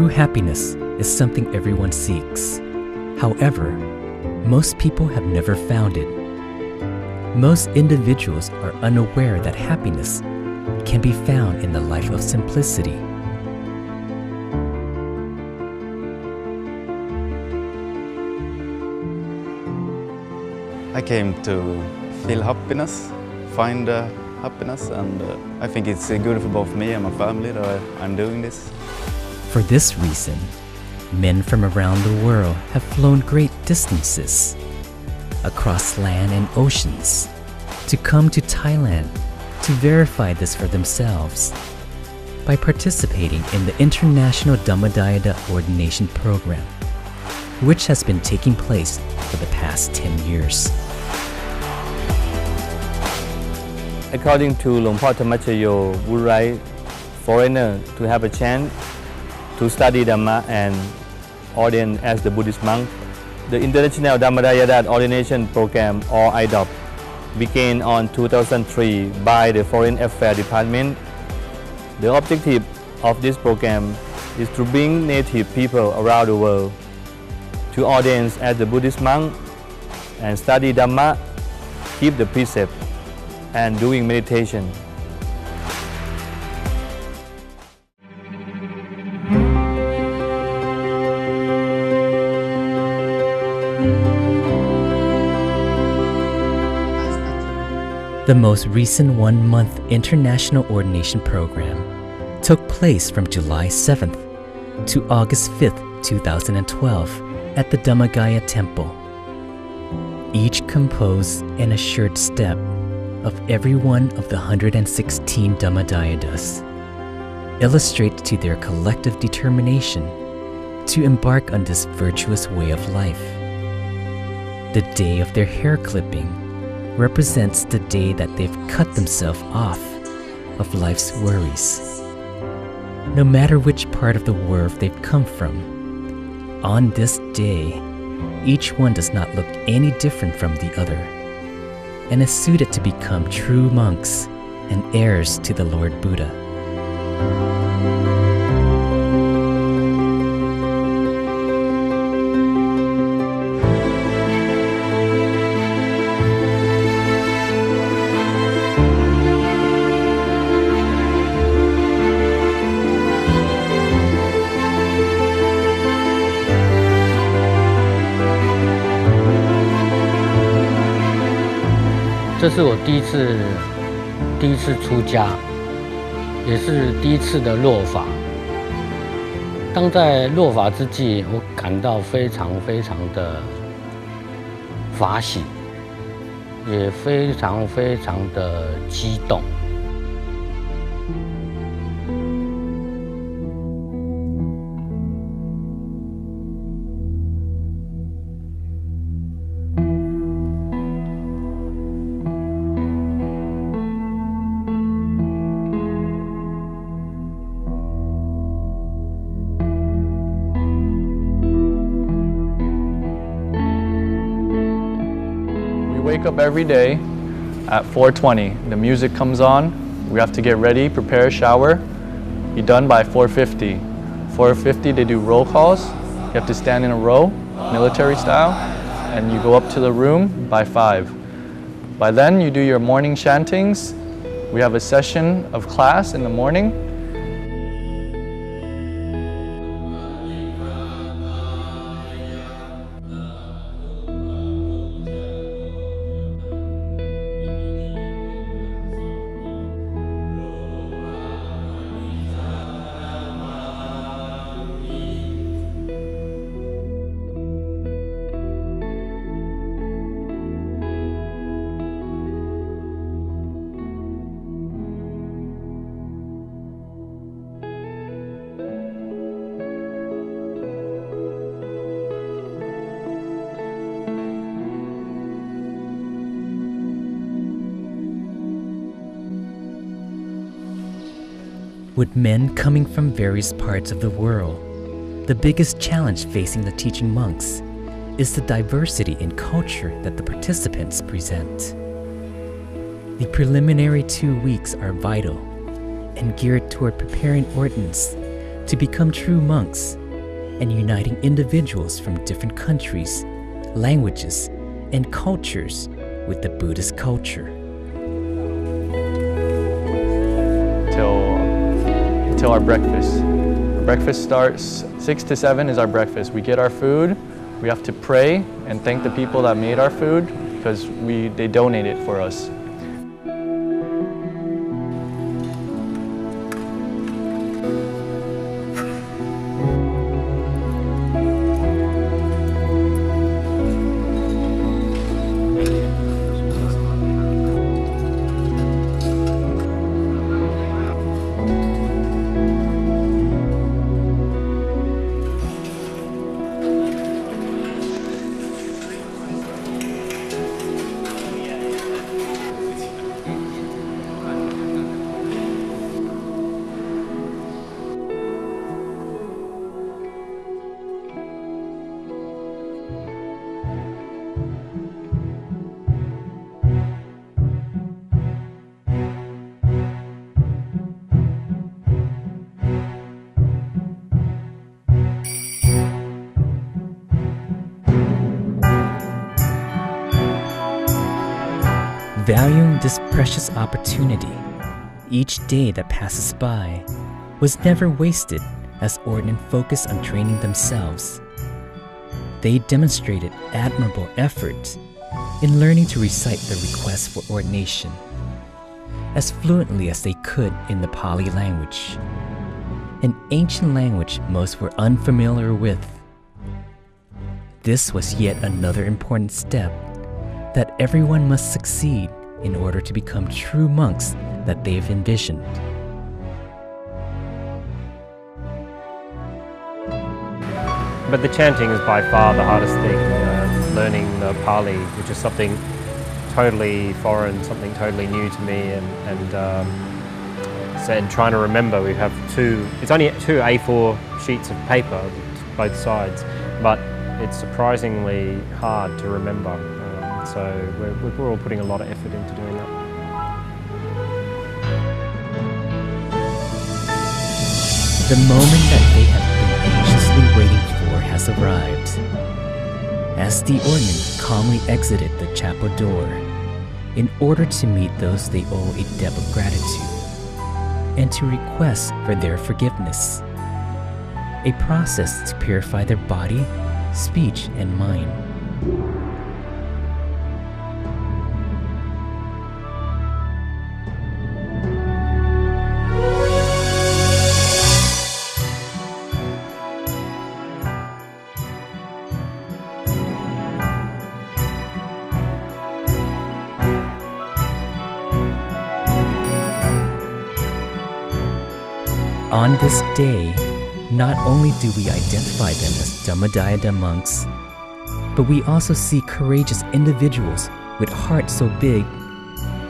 True happiness is something everyone seeks. However, most people have never found it. Most individuals are unaware that happiness can be found in the life of simplicity. I came to feel happiness, find happiness, and I think it's good for both me and my family that I'm doing this. For this reason, men from around the world have flown great distances across land and oceans to come to Thailand to verify this for themselves by participating in the International Dhammadayada Ordination program, which has been taking place for the past 10 years. According to Luang Por Dhammadayada, would like foreigner to have a chance to study Dhamma and ordain as the Buddhist monk. The International Dhammadayada Ordination program, or IDOP, began on 2003 by the Foreign Affairs Department. The objective of this program is to bring native people around the world to ordain as the Buddhist monk and study Dhamma, keep the precept, and doing meditation. The most recent one-month International Ordination program took place from July 7th to August 5th, 2012 at the Dhammadayada Temple. Each composed an assured step of every one of the 116 Dhammadayadas illustrate to their collective determination to embark on this virtuous way of life. The day of their hair clipping represents the day that they've cut themselves off of life's worries. No matter which part of the world they've come from, on this day, each one does not look any different from the other and is suited to become true monks and heirs to the Lord Buddha.这是我第一次出家，也是第一次的落法。当在落法之际，我感到非常的法喜，也非常的激动。Wake up every day at 4:20. The music comes on. We have to get ready, prepare a shower, be done by 4:50. 4:50 they do roll calls. You have to stand in a row, military style, and you go up to the room by 5. By then you do your morning chantings. We have a session of class in the morning. With men coming from various parts of the world, the biggest challenge facing the teaching monks is the diversity in culture that the participants present. The preliminary 2 weeks are vital and geared toward preparing ordinance to become true monks and uniting individuals from different countries, languages, and cultures with the Buddhist culture. Till our breakfast. Our breakfast starts 6 to 7 is our breakfast. We get our food, we have to pray and thank the people that made our food because they donate it for us. Valuing this precious opportunity, each day that passes by was never wasted as Ordinand focused on training themselves. They demonstrated admirable effort in learning to recite the request for ordination as fluently as they could in the Pali language, an ancient language most were unfamiliar with. This was yet another important step that everyone must succeed in order to become true monks that they've envisioned. But the chanting is by far the hardest thing, learning the Pali, which is something totally foreign, something totally new to me, and trying to remember. We have it's only two A4 sheets of paper, both sides, but it's surprisingly hard to remember. So we're all putting a lot of effort into doing that. The moment that they have been anxiously waiting for has arrived. As the Ordinand calmly exited the chapel door in order to meet those they owe a debt of gratitude and to request for their forgiveness, a process to purify their body, speech, and mind. On this day, not only do we identify them as Dhammadayada monks, but we also see courageous individuals with hearts so big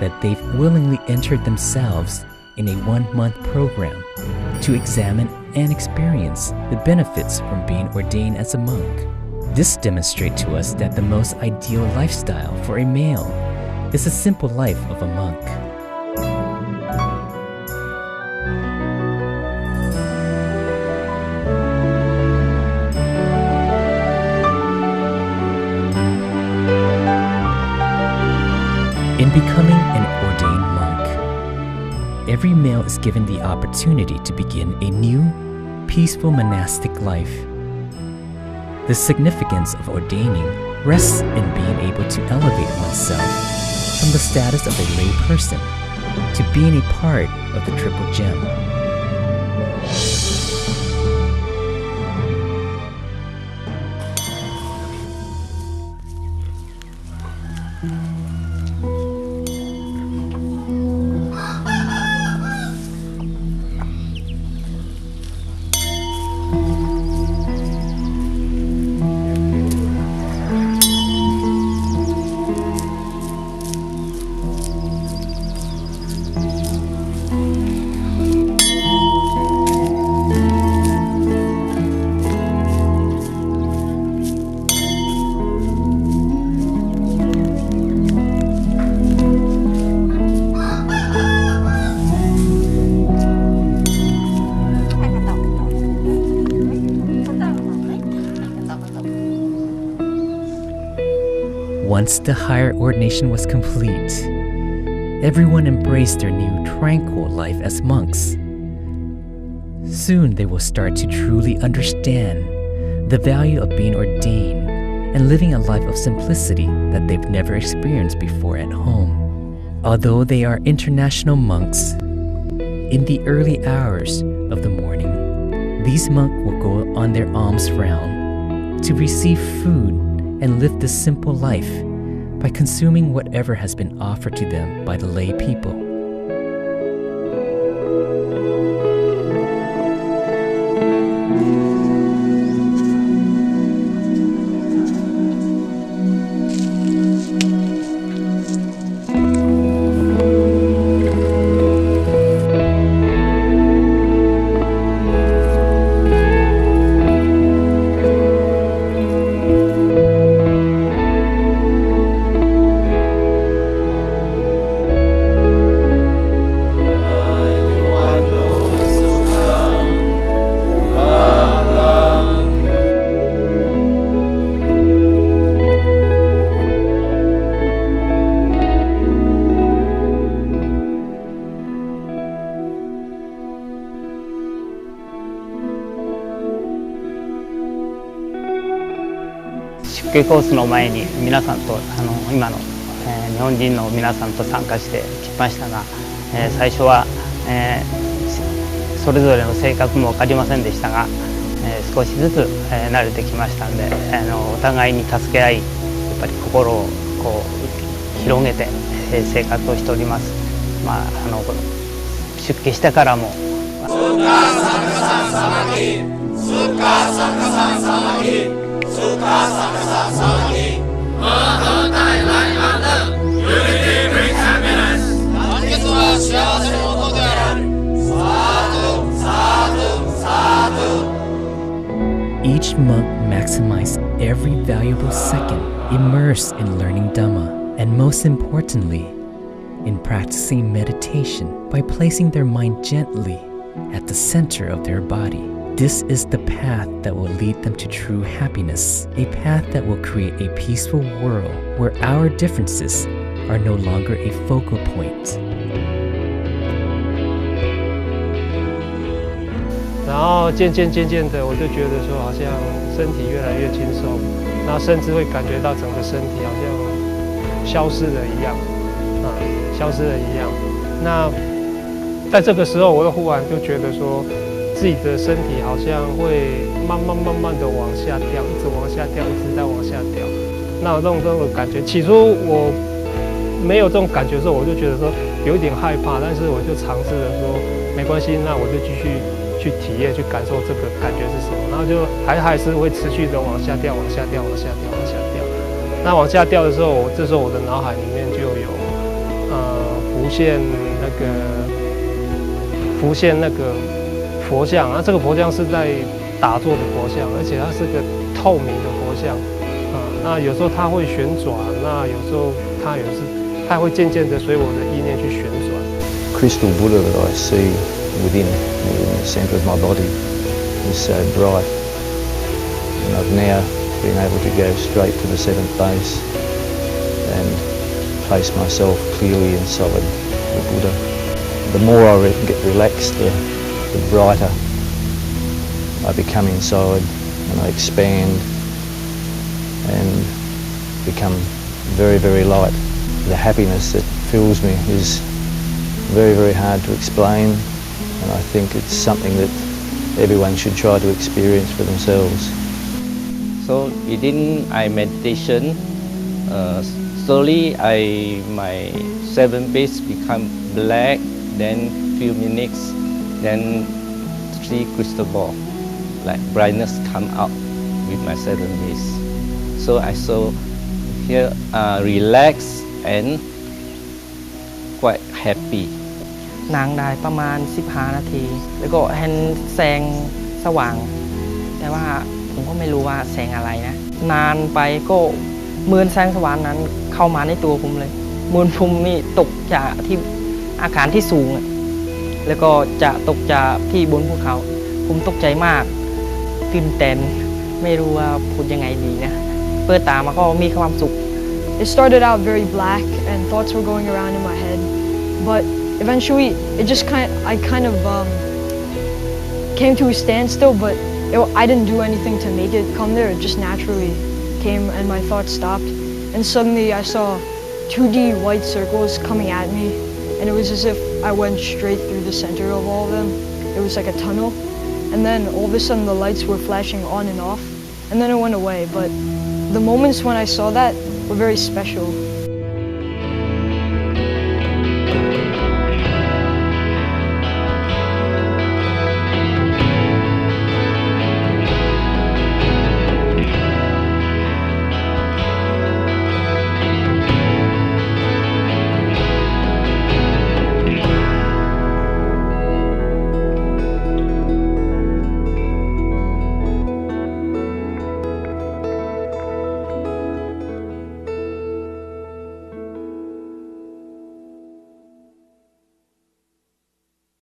that they've willingly entered themselves in a 1-month program to examine and experience the benefits from being ordained as a monk. This demonstrates to us that the most ideal lifestyle for a male is the simple life of a monk. In becoming an ordained monk, every male is given the opportunity to begin a new, peaceful monastic life. The significance of ordaining rests in being able to elevate oneself from the status of a lay person to being a part of the Triple Gem. Once the higher ordination was complete, everyone embraced their new tranquil life as monks. Soon they will start to truly understand the value of being ordained and living a life of simplicity that they've never experienced before at home. Although they are international monks, in the early hours of the morning, these monks will go on their alms round to receive food and live this simple life by consuming whatever has been offered to them by the lay people.出家コースの前に皆さんと今の、日本人の皆さんと参加してきましたが、最初は、それぞれの性格も分かりませんでしたが、少しずつ、慣れてきましたんで、お互いに助け合いやっぱり心をこう広げて、生活をしております。出家してからもEach monk maximized every valuable second immersed in learning Dhamma, and most importantly, in practicing meditation by placing their mind gently at the center of their body. This is the path that will lead them to true happiness, a path that will create a peaceful world where our differences are no longer a focal point. 然后渐渐的，我就觉得说，好像身体越来越轻松，然后甚至会感觉到整个身体好像消失了一样，消失了一样。那在这个时候，我又忽然就觉得说，自己的身体好像会慢慢的往下掉，一直往下掉，一直在往下掉。那有这种感觉，起初我没有这种感觉的时候，我就觉得说有一点害怕，但是我就尝试着说，没关系，那我就继续去体验、去感受这个感觉是什么，然后就还是会持续的往下掉，往下掉，往下掉，往下掉。那往下掉的时候，这时候我的脑海里面就有浮现那个佛像，那这个佛像是在打坐的佛像，而且它是个透明的佛像，那有时候它会旋转，那有时候它会渐渐的随我的意念去旋转。Crystal Buddha that I see within the centre of my body is so bright, and I've now been able to go straight to the seventh base and place myself clearly inside the Buddha. The more I get relaxed, the brighter I become inside, and I expand and become very, very light. The happiness that fills me is very, very hard to explain, and I think it's something that everyone should try to experience for themselves. So within I meditation, slowly my seven base become black, then few minutes, then 3 crystal ball, like brightness come out with my seven base. So I saw here relaxed and quite happy. นั่งได้ประมาณ15 นาทีแล้วก็เห็นแสงสว่างแต่ว่าผมก็ไม่รู้ว่าแสงอะไรนะนานไปก็เหมือนแสงสว่างนั้นเข้ามาในตัวผมเลยเหมือนผมนี่ตกจากที่อาคารที่สูงแล้วก็จะตกจากที่บนภูเขาผมตกใจมากตื่นเต้นไม่รู้ว่าพูดยังไงดีนะเปิดตามาก็มีความสุข It started out very black and thoughts were going around in my head, but eventually I kind of came to a standstill, but I didn't do anything to make it come there. It just naturally came and my thoughts stopped. And suddenly I saw 2D white circles coming at me, and it was as if I went straight through the center of all of them. It was like a tunnel. And then all of a sudden the lights were flashing on and off, and then it went away. But the moments when I saw that were very special.